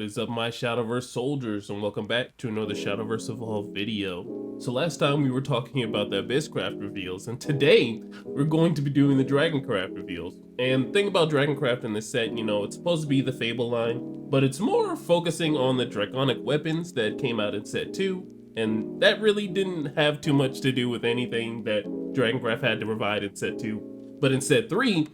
What is up, my Shadowverse soldiers, and welcome back to another Shadowverse Evolved video. So last time we were talking about the Abysscraft reveals, and today we're going to be doing the Dragoncraft reveals. And the thing about Dragoncraft in this set, it's supposed to be the Fable line, but it's more focusing on the Draconic weapons that came out in set 2, and that really didn't have too much to do with anything that Dragoncraft had to provide in set 2. But in set 3,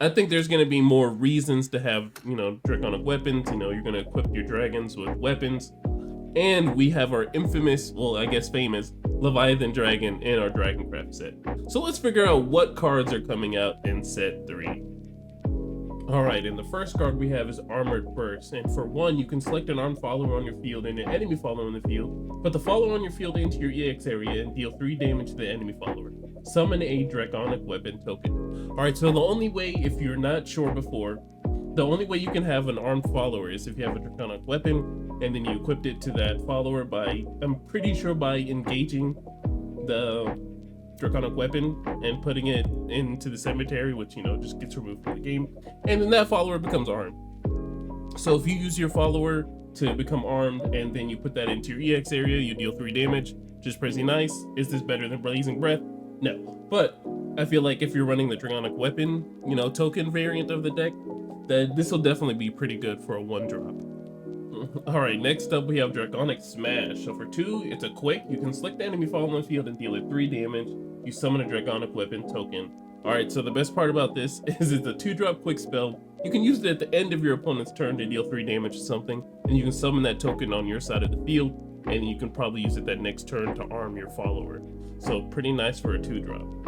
I think there's going to be more reasons to have, draconic weapons. You're going to equip your dragons with weapons. And we have our infamous, well, I guess famous, Laevateinn dragon in our Dragoncraft set. So let's figure out what cards are coming out in set 3. Alright, and the first card we have is Armored Burst. And for one, you can select an armed follower on your field and an enemy follower on the field. Put the follower on your field into your EX area and deal 3 damage to the enemy follower. Summon a Draconic weapon token. Alright, so the only way, if you're not sure before, the only way you can have an armed follower is if you have a Draconic weapon and then you equipped it to that follower by, I'm pretty sure by engaging the Draconic weapon and putting it into the cemetery, which, just gets removed from the game. And then that follower becomes armed. So if you use your follower to become armed and then you put that into your EX area, you deal 3 damage, which is pretty nice. Is this better than Blazing Breath? No, but I feel like if you're running the Draconic weapon, token variant of the deck, that this will definitely be pretty good for a 1-drop. Alright, next up we have Draconic Smash. So for 2, it's a quick. You can select the enemy follower on the field and deal it 3 damage. You summon a Draconic weapon token. Alright, so the best part about this is it's a 2-drop quick spell. You can use it at the end of your opponent's turn to deal 3 damage to something, and you can summon that token on your side of the field, and you can probably use it that next turn to arm your follower. So pretty nice for a 2-drop.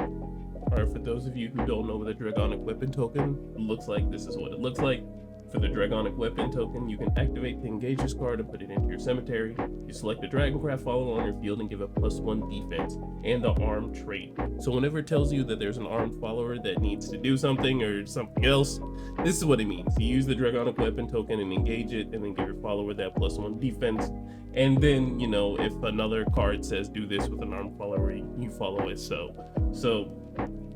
Alright, for those of you who don't know what a Draconic weapon token looks like, this is what it looks like. For the Draconic weapon token, you can activate the Engage this card and put it into your cemetery. You select the Dragoncraft follower on your field and give it +1 defense and the arm trait. So whenever it tells you that there's an armed follower that needs to do something or something else, this is what it means. You use the Draconic weapon token and engage it, and then give your follower that +1 defense. And then, if another card says do this with an armed follower, you follow it. So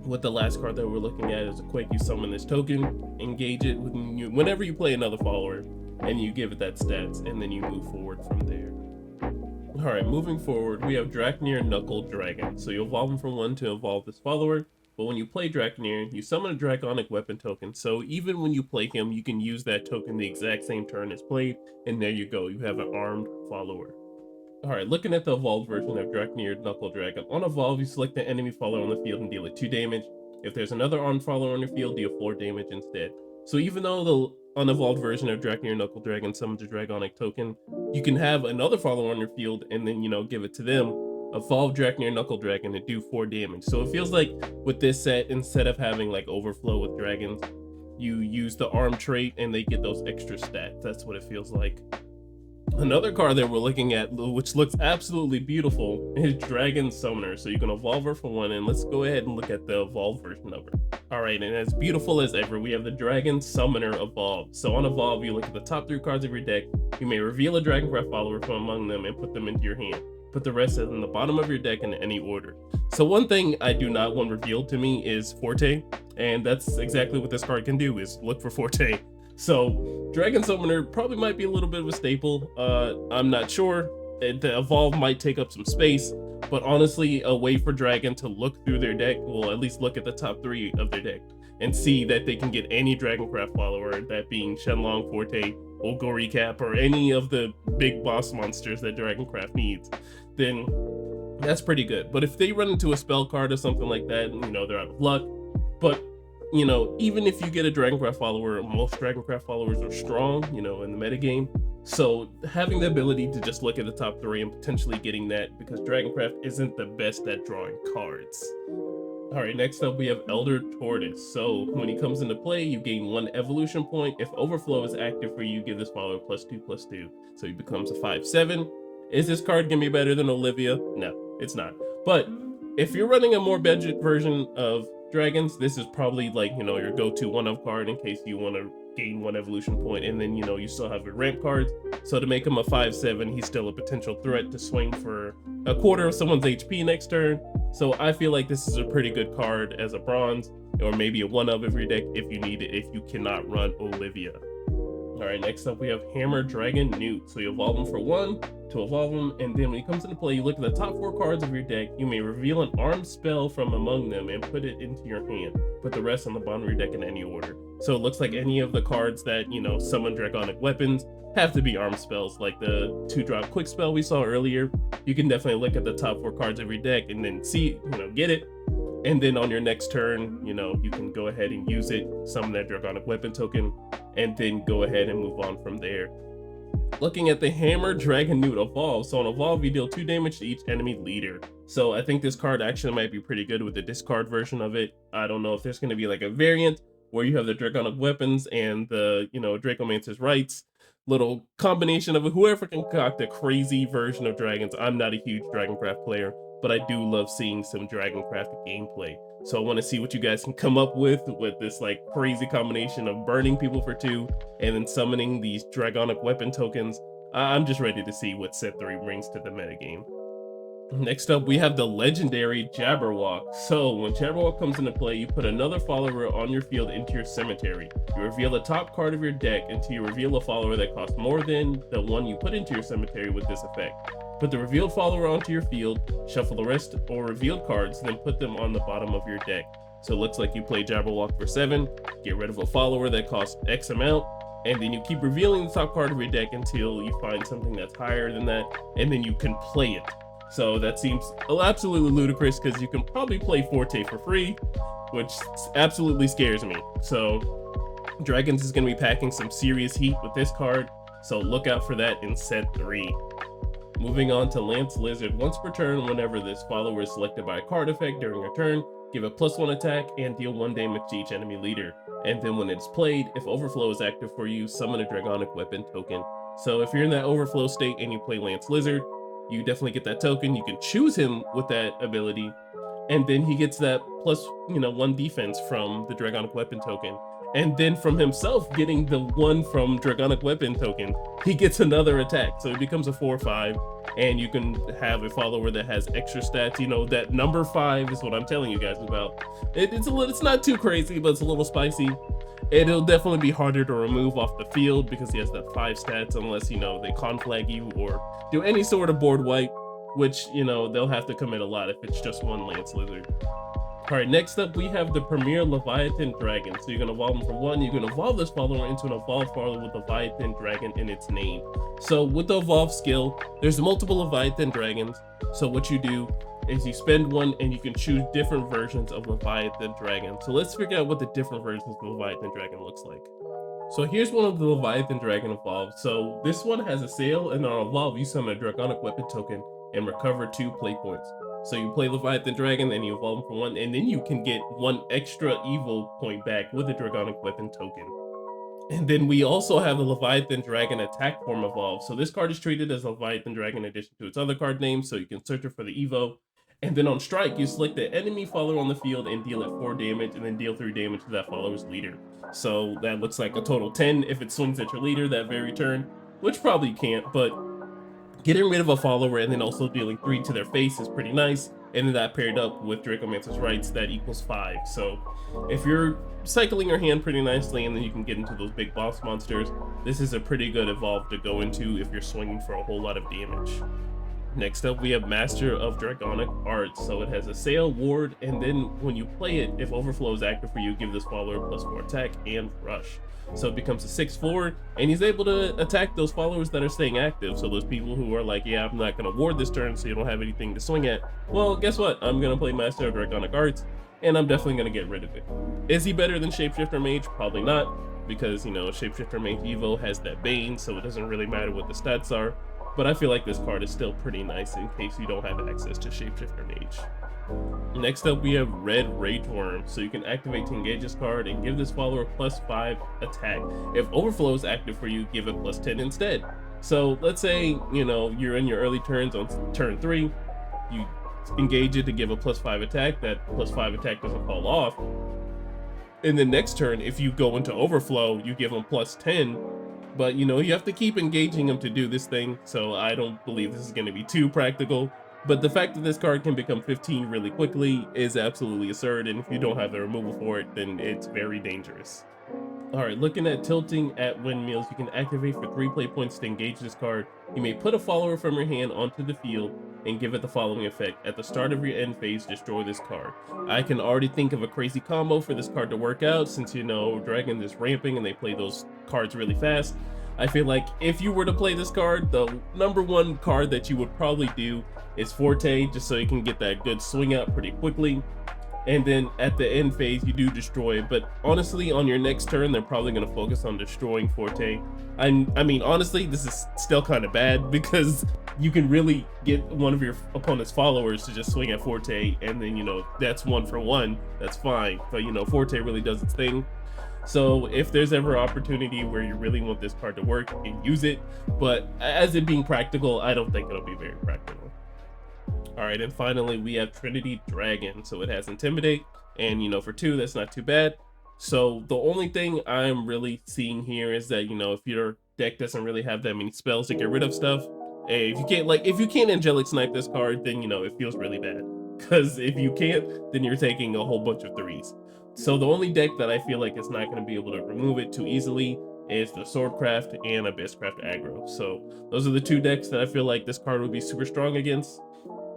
with the last card that we're looking at is a quick. You summon this token, engage it whenever you play another follower, and you give it that stats, and then you move forward from there. Alright, moving forward, we have Draknir Knuckle Dragon. So you evolve him from 1 to evolve this follower, but when you play Draknir, you summon a Draconic weapon token. So even when you play him, you can use that token the exact same turn as played, and there you go, you have an armed follower. Alright, looking at the evolved version of Draknir Knuckle Dragon. On evolve, you select the enemy follower on the field and deal it 2 damage. If there's another armed follower on your field, deal 4 damage instead. So even though the unevolved version of Draknir Knuckle Dragon summons a Draconic token, you can have another follower on your field and then, give it to them, evolve Draknir Knuckle Dragon and do 4 damage. So it feels like with this set, instead of having like overflow with dragons, you use the arm trait and they get those extra stats. That's what it feels like. Another card that we're looking at, which looks absolutely beautiful, is Dragon Summoner. So you can evolve her for 1, and let's go ahead and look at the evolved version of her. Alright, and as beautiful as ever, we have the Dragon Summoner evolved. So on evolve, you look at the top 3 cards of your deck. You may reveal a Dragoncraft follower from among them and put them into your hand. Put the rest in the bottom of your deck in any order. So one thing I do not want revealed to me is Forte, and that's exactly what this card can do, is look for Forte. So Dragon Summoner probably might be a little bit of a staple. I'm not sure. The evolve might take up some space, but honestly, a way for Dragon to look through their deck, well, at least look at the top 3 of their deck and see that they can get any Dragoncraft follower, that being Shenlong, Forte, Recap, or any of the big boss monsters that Dragoncraft needs, then that's pretty good. But if they run into a spell card or something like that, they're out of luck. But even if you get a Dragoncraft follower, most Dragoncraft followers are strong, in the metagame. So having the ability to just look at the top 3 and potentially getting that, because Dragoncraft isn't the best at drawing cards. Alright, next up we have Elder Tortoise. So when he comes into play, you gain 1 evolution point. If Overflow is active for you, give this follower +2/+2. So he becomes a 5/7. Is this card gonna be better than Olivia? No, it's not. But if you're running a more budget version of dragons, this is probably like, your go-to 1-of card in case you want to gain 1 evolution point, and then, you still have your ramp cards. So to make him a 5/7, he's still a potential threat to swing for a quarter of someone's HP next turn. So I feel like this is a pretty good card as a bronze, or maybe a 1-of of your deck if you need it, if you cannot run Olivia. Alright, next up we have Hammer Dragon Newt. So you evolve him for 1 to evolve him, and then when he comes into play, you look at the top 4 cards of your deck. You may reveal an armed spell from among them and put it into your hand. Put the rest on the bottom of your deck in any order. So it looks like any of the cards that, you know, summon draconic weapons have to be armed spells, like the 2-drop quick spell we saw earlier. You can definitely look at the top 4 cards of your deck and then see, you know, get it. And then on your next turn, you know, you can go ahead and use it, summon that draconic weapon token, and then go ahead and move on from there. Looking at the Hammer Dragon Newt evolve. So on evolve, you deal 2 damage to each enemy leader. So I think this card actually might be pretty good with the discard version of it. I don't know if there's going to be like a variant where you have the draconic weapons and the, you know, Dracomancer's rights. Little combination of whoever can concoct a crazy version of dragons. I'm not a huge Dragoncraft player, but I do love seeing some Dragoncraft gameplay. So I want to see what you guys can come up with this like crazy combination of burning people for 2 and then summoning these draconic weapon tokens. I'm just ready to see what set 3 brings to the metagame. Next up, we have the legendary Jabberwock. So when Jabberwock comes into play, you put another follower on your field into your cemetery. You reveal the top card of your deck until you reveal a follower that costs more than the one you put into your cemetery with this effect. Put the revealed follower onto your field, shuffle the rest or revealed cards, then put them on the bottom of your deck. So it looks like you play Jabberwock for 7, get rid of a follower that costs X amount, and then you keep revealing the top card of your deck until you find something that's higher than that, and then you can play it. So that seems absolutely ludicrous because you can probably play Forte for free, which absolutely scares me. So Dragons is going to be packing some serious heat with this card, so look out for that in set 3. Moving on to Lance Lizard. Once per turn, whenever this follower is selected by a card effect during a turn, give a +1 attack and deal 1 damage to each enemy leader. And then when it's played, if Overflow is active for you, summon a Draconic Weapon token. So if you're in that Overflow state and you play Lance Lizard, you definitely get that token. You can choose him with that ability, and then he gets that +1 defense from the Draconic Weapon token. And then from himself getting the 1 from Draconic Weapon token, he gets another attack. So it becomes a 4/5, and you can have a follower that has extra stats. You know, that number 5 is what I'm telling you guys about. It's not too crazy, but it's a little spicy. It'll definitely be harder to remove off the field because he has that 5 stats unless, you know, they conflag you or do any sort of board wipe, which, you know, they'll have to commit a lot if it's just 1 Lance Lizard. Alright, next up we have the Premier Laevateinn Dragon. So you're going to evolve him for 1. You can evolve this follower into an evolved follower with Laevateinn Dragon in its name. So with the evolve skill, there's multiple Laevateinn Dragons. So what you do is you spend 1 and you can choose different versions of Laevateinn Dragon. So let's figure out what the different versions of Laevateinn Dragon looks like. So here's one of the Laevateinn Dragon evolved. So this one has a sail, and on evolve you summon a Draconic Weapon token and recover 2 play points. So you play Laevateinn Dragon and you evolve him for 1, and then you can get 1 extra evil point back with a Draconic Weapon token. And then we also have the Laevateinn Dragon attack form evolved. So this card is treated as Laevateinn Dragon in addition to its other card name, so you can search it for the evo. And then on strike, you select the enemy follower on the field and deal it 4 damage, and then deal 3 damage to that follower's leader. So that looks like a total 10 if it swings at your leader that very turn, which probably can't, but getting rid of a follower and then also dealing 3 to their face is pretty nice. And then that paired up with Dracomancer's Rights, that equals 5. So if you're cycling your hand pretty nicely and then you can get into those big boss monsters, this is a pretty good evolve to go into if you're swinging for a whole lot of damage. Next up, we have Master of Draconic Arts. So it has a sail, ward, and then when you play it, if Overflow is active for you, give this follower +4 attack and rush. So it becomes a 6/4, and he's able to attack those followers that are staying active. So those people who are like, yeah, I'm not going to ward this turn, so you don't have anything to swing at. Well, guess what? I'm going to play Master of Draconic Arts, and I'm definitely going to get rid of it. Is he better than Shapeshifter Mage? Probably not, because, you know, Shapeshifter Mage Evo has that Bane, so it doesn't really matter what the stats are. But I feel like this card is still pretty nice in case you don't have access to Shapeshifter Mage. Next up, we have Red Rageworm. So you can activate to engage this card and give this follower +5 attack. If Overflow is active for you, give it +10 instead. So let's say, you know, you're in your early turns on turn 3, you engage it to give a +5 attack, that +5 attack doesn't fall off. In the next turn, if you go into Overflow, you give them +10. But, you know, you have to keep engaging them to do this thing, so I don't believe this is going to be too practical. But the fact that this card can become 15 really quickly is absolutely absurd, and if you don't have the removal for it, then it's very dangerous. Alright, looking at tilting at windmills, you can activate for 3 play points to engage this card. You may put a follower from your hand onto the field and give it the following effect. At the start of your end phase, destroy this card. I can already think of a crazy combo for this card to work out, since, you know, Dragon is ramping and they play those cards really fast. I feel like if you were to play this card, the #1 card that you would probably do is Forte, just so you can get that good swing out pretty quickly. And then at the end phase, you do destroy. But honestly, on your next turn, they're probably going to focus on destroying Forte. I mean, honestly, this is still kind of bad because you can really get one of your opponent's followers to just swing at Forte, and then, you know, that's 1 for 1. That's fine. But, you know, Forte really does its thing. So if there's ever an opportunity where you really want this card to work, you can use it. But as it being practical, I don't think it'll be very practical. Alright, and finally we have Trinity Dragon. So it has Intimidate, and, you know, for 2, that's not too bad. So the only thing I'm really seeing here is that, you know, if your deck doesn't really have that many spells to get rid of stuff, if you can't Angelic Snipe this card, then, you know, it feels really bad. Because if you can't, then you're taking a whole bunch of 3s. So the only deck that I feel like is not going to be able to remove it too easily is the Swordcraft and Abysscraft aggro. So those are the 2 decks that I feel like this card would be super strong against.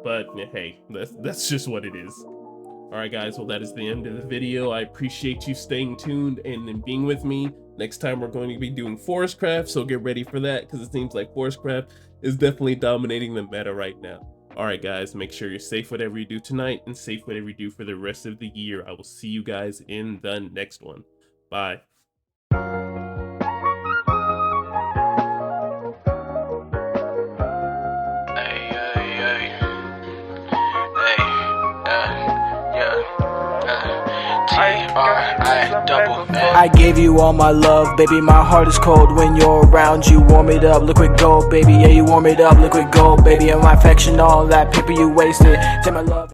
But hey, that's just what it is. Alright guys, well that is the end of the video. I appreciate you staying tuned and being with me. Next time we're going to be doing Forestcraft, so get ready for that, because it seems like Forestcraft is definitely dominating the meta right now. Alright guys, make sure you're safe whatever you do tonight, and safe whatever you do for the rest of the year. I will see you guys in the next one. Bye. I gave you all my love, baby, my heart is cold when you're around. You warm it up, liquid gold, baby, yeah, you warm it up, liquid gold, baby, and my affection, all that paper you wasted. Take my love.